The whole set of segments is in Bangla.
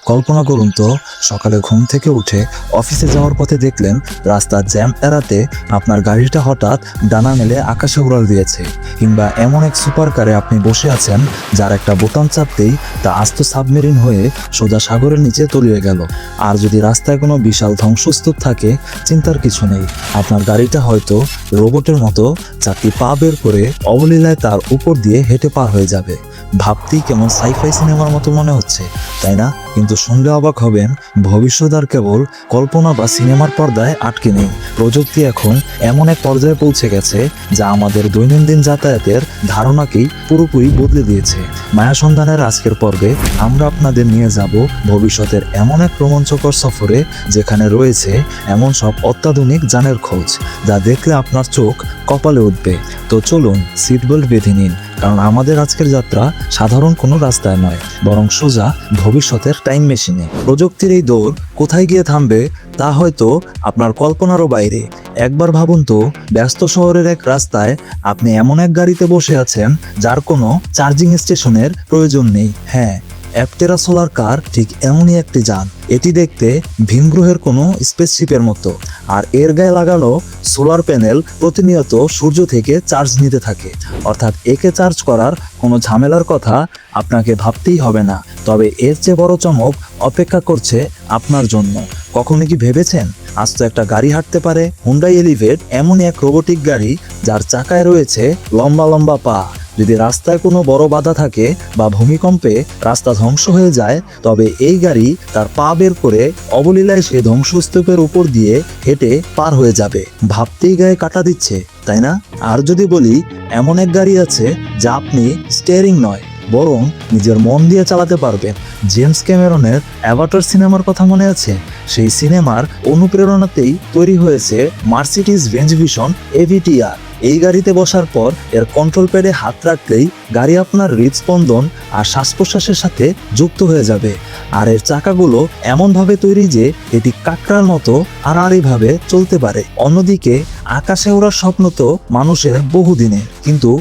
কল্পনা করুন তো, সকালে ঘুম থেকে উঠে অফিসে যাওয়ার পথে দেখলেন রাস্তার জ্যাম এড়াতে আপনার গাড়িটা হঠাৎ ডানা মেলে আকাশে উড়াল দিয়েছে। কিংবা এমন এক সুপার কারে আপনি বসে আছেন যার একটা বোতাম চাপতেই তা আস্ত সাবমেরিন হয়ে সোজা সাগরের নিচে তলিয়ে গেল। আর যদি রাস্তায় কোনো বিশাল ধ্বংসস্তূপ থাকে, চিন্তার কিছু নেই, আপনার গাড়িটা হয়তো রোবটের মতো চারটি পা বের করে অবলীলায় তার উপর দিয়ে হেঁটে পার হয়ে যাবে। ভাবতেই কেমন সাইফাই সিনেমার মতো মনে হচ্ছে, তাই না? কিন্তু শুনলে অবাক হবেন, ভবিষ্যৎ আর কেবল কল্পনা বা সিনেমার পর্দায় আটকে নেই। প্রযুক্তি এখন এমন এক পর্যায়ে পৌঁছে গেছে যা আমাদের দৈনন্দিন যাতায়াতের ধারণাকেই পুরোপুরি বদলে দিয়েছে। মায়া সন্ধানের আজকের পর্বে আমরা আপনাদের নিয়ে যাব ভবিষ্যতের এমন এক রোমাঞ্চকর সফরে, যেখানে রয়েছে এমন সব অত্যাধুনিক যানের খোঁজ যা দেখলে আপনার চোখ কপালে উঠবে। তো চলুন সিট বেল্ট বেঁধে নিন, কারণ আমাদের আজকের যাত্রা সাধারণ কোনো রাস্তায় নয়, বরং সোজা ভবিষ্যতের টাইম মেশিনে। প্রযুক্তির এই দৌড় কোথায় গিয়ে থামবে তা হয়তো আপনার কল্পনারও বাইরে। একবার ভাবুন তো, ব্যস্ত শহরের এক রাস্তায় আপনি এমন এক গাড়িতে বসে আছেন যার কোনো চার্জিং স্টেশনের প্রয়োজন নেই। হ্যাঁ, অ্যাপটেরা সোলার কার ঠিক এমনই একটি যান। এটি দেখতে ভিনগ্রহের কোনো স্পেসশিপের মতো, আর এর গায়ে লাগানো সোলার প্যানেল প্রতিনিয়ত সূর্য থেকে চার্জ নিতে থাকে। অর্থাৎ একে চার্জ করার কোনো ঝামেলার কথা আপনাকে ভাবতেই হবে না। তবে এর চেয়ে বড় চমক অপেক্ষা করছে আপনার জন্য। কখনো কি ভেবেছেন আজ তো একটা গাড়ি হাঁটতে পারে? হুন্ডাই এলিভেট এমনই এক রোবোটিক গাড়ি যার চাকায় রয়েছে লম্বা লম্বা পা। যদি রাস্তায় কোনো বড় বাধা থাকে বা ভূমিকম্পে রাস্তা ধ্বংস হয়ে যায়, তবে এই গাড়ি তার পা বের করে অবলীলায় সেই ধ্বংসস্তূপের উপর দিয়ে হেঁটে পার হয়ে যাবে। ভাবতেই গায়ে কাটা দিচ্ছে, তাই না? আর যদি বলি এমন এক গাড়ি আছে যা আপনি স্টিয়ারিং নয়, বরং নিজের মন দিয়ে চালাতে পারবেন। জেমস ক্যামেরনের অ্যাভাটার সিনেমার কথা মনে আছে? সেই সিনেমার অনুপ্রেরণাতেই তৈরি হয়েছে মার্সিডিজ বেঞ্জ ভিশন এভিটিআর। এই গাড়িতে বসার পর এর কন্ট্রোল প্যাডে হাত রাখলেই গাড়ি আপনার হৃদস্পন্দন আর শ্বাস প্রশ্বাসের সাথে যুক্ত হয়ে যাবে। আর এর চাকাগুলো এমনভাবে তৈরি যে এটি কাঁকড়ার মতো আড়াআড়িভাবে চলতে পারে। অন্যদিকে আকাশে ওড়ার স্বপ্ন তো মানুষের বহুদিনের, কিন্তু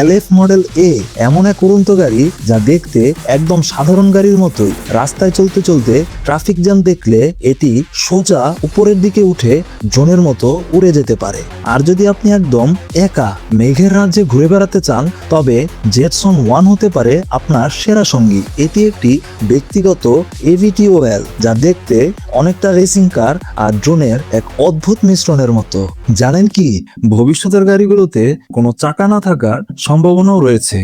LF মডেল এ এমন এক উড়ন্ত গাড়ি যা দেখতে একদম সাধারণ গাড়ির মতোই। রাস্তায় চলতে চলতে ট্রাফিক জ্যাম দেখলে এটি সোজা উপরের দিকে উঠে ড্রোনের মতো উড়ে যেতে পারে। আর যদি আপনি একদম একা মেঘের রাজ্যে ঘুরে বেড়াতে চান, তবে জেটসন 1 হতে পারে আপনার সেরা সঙ্গী। এটি একটি ব্যক্তিগত এভিটিওএল যা দেখতে অনেকটা রেসিং কার আর ড্রোনের এক অদ্ভুত মিশ্রণের মতো। জানেন কি, ভবিষ্যতের গাড়িগুলোতে কোনো চাকা না থাকার সম্ভাবনাও রয়েছে।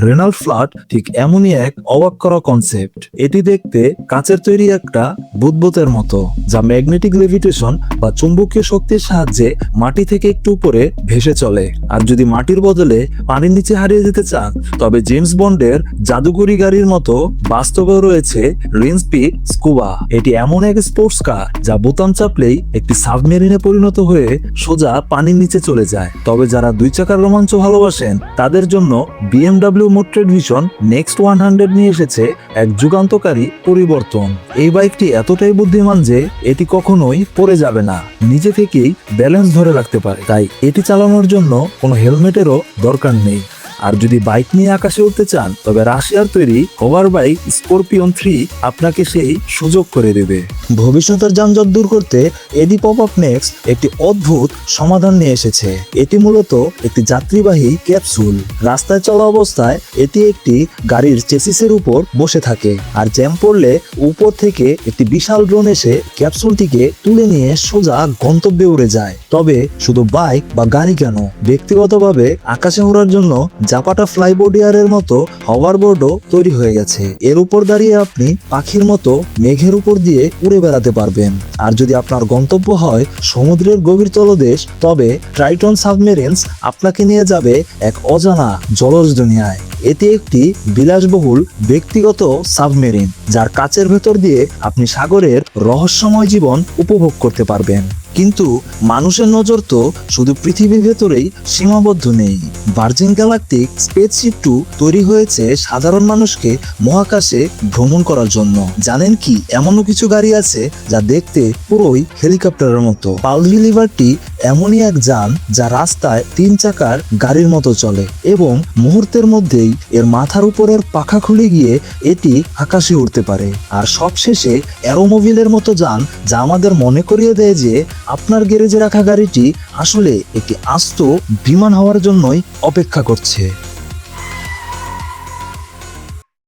রেনাল্ট ফ্লাড ঠিক এমনই এক অবাক করা কনসেপ্ট। এটি দেখতে কাচের তৈরি একটা বুদবুদের মতো, যা ম্যাগনেটিক লেভিটেশন বা চুম্বকীয় শক্তির সাহায্যে মাটি থেকে একটু উপরে ভেসে চলে। আর যদি মাটির বদলে পানির নিচে হারিয়ে যেতে চান, তবে জেমস বন্ডের জাদুকরি গাড়ির মতো বাস্তবেও রয়েছে রিনস্পিড স্কুবা। এটি এমন এক স্পোর্টস কার যা বোতাম চাপলেই একটি সাবমেরিনে পরিণত হয়ে সোজা পানির নিচে চলে যায়। তবে যারা দুই চাকার রোমাঞ্চ ভালোবাসেন, তাদের জন্য BMW মোটরেড ভিশন নেক্সট 100 নিয়ে এসেছে এক যুগান্তকারী পরিবর্তন। এই বাইকটি এতটাই বুদ্ধিমান যে এটি কখনোই পড়ে যাবে না, নিজে থেকেই ব্যালেন্স ধরে রাখতে পারে। তাই এটি চালানোর জন্য কোনো হেলমেটেরও দরকার নেই। আর যদি বাইক নিয়ে আকাশে উঠতে চান, তবে রাশিয়ার তৈরি হোভার বাইক স্করপিয়ন 3 আপনাকে সেই সুযোগ করে দেবে। ভবিষ্যতের যানজট দূর করতে এডি পপ-আপ নেক্সট একটি অদ্ভুত সমাধান নিয়ে এসেছে। এটি মূলত একটি যাত্রীবাহী ক্যাপসুল। রাস্তায় চলা অবস্থায় এটি একটি গাড়ির চেসিসের উপর বসে থাকে, আর জ্যাম পড়লে উপর থেকে একটি বিশাল ড্রোন এসে ক্যাপসুলটিকে তুলে নিয়ে সোজা গন্তব্যে উড়ে যায়। তবে শুধু বাইক বা গাড়ি কেন, ব্যক্তিগতভাবে আকাশে ওড়ার জন্য জাপাটা ফ্লাইবোর্ডিয়ারের মতো হভারবোর্ডও তৈরি হয়ে গেছে। এর উপর দাঁড়িয়ে আপনি পাখির মতো মেঘের উপর দিয়ে উড়ে বেড়াতে পারবেন। আর যদি আপনার গন্তব্য হয় সমুদ্রের গভীর তলদেশ, তবে ট্রাইটন সাবমেরিনস আপনাকে নিয়ে যাবে এক অজানা জলজ দুনিয়ায়। এটি একটি বিলাসবহুল ব্যক্তিগত সাবমেরিন যার কাচের ভেতর দিয়ে আপনি সাগরের রহস্যময় জীবন উপভোগ করতে পারবেন। কিন্তু মানুষের নজর তো শুধু পৃথিবীর ভেতরেই সীমাবদ্ধ নেই। ভার্জিন গ্যালাকটিক স্পেসশিপ 2 তৈরি হয়েছে সাধারণ মানুষকে মহাকাশে ভ্রমণ করার জন্য। জানেন কি, এমনও কিছু গাড়ি আছে যা দেখতে পুরোই হেলিকপ্টারের মতো। পালস লিভারটি এমনই এক যান যা রাস্তায় 3 চাকার গাড়ির মতো চলে এবং মুহূর্তের মধ্যেই এর মাথার উপরের পাখা খুলে গিয়ে এটি আকাশে উঠতে পারে। আর সবশেষে অ্যারোমোবিলের মতো যান যা আমাদের মনে করিয়ে দেয় যে আপনার গ্যারেজে রাখা গাড়িটি আসলে একটি আস্ত বিমান হওয়ার জন্যই অপেক্ষা করছে।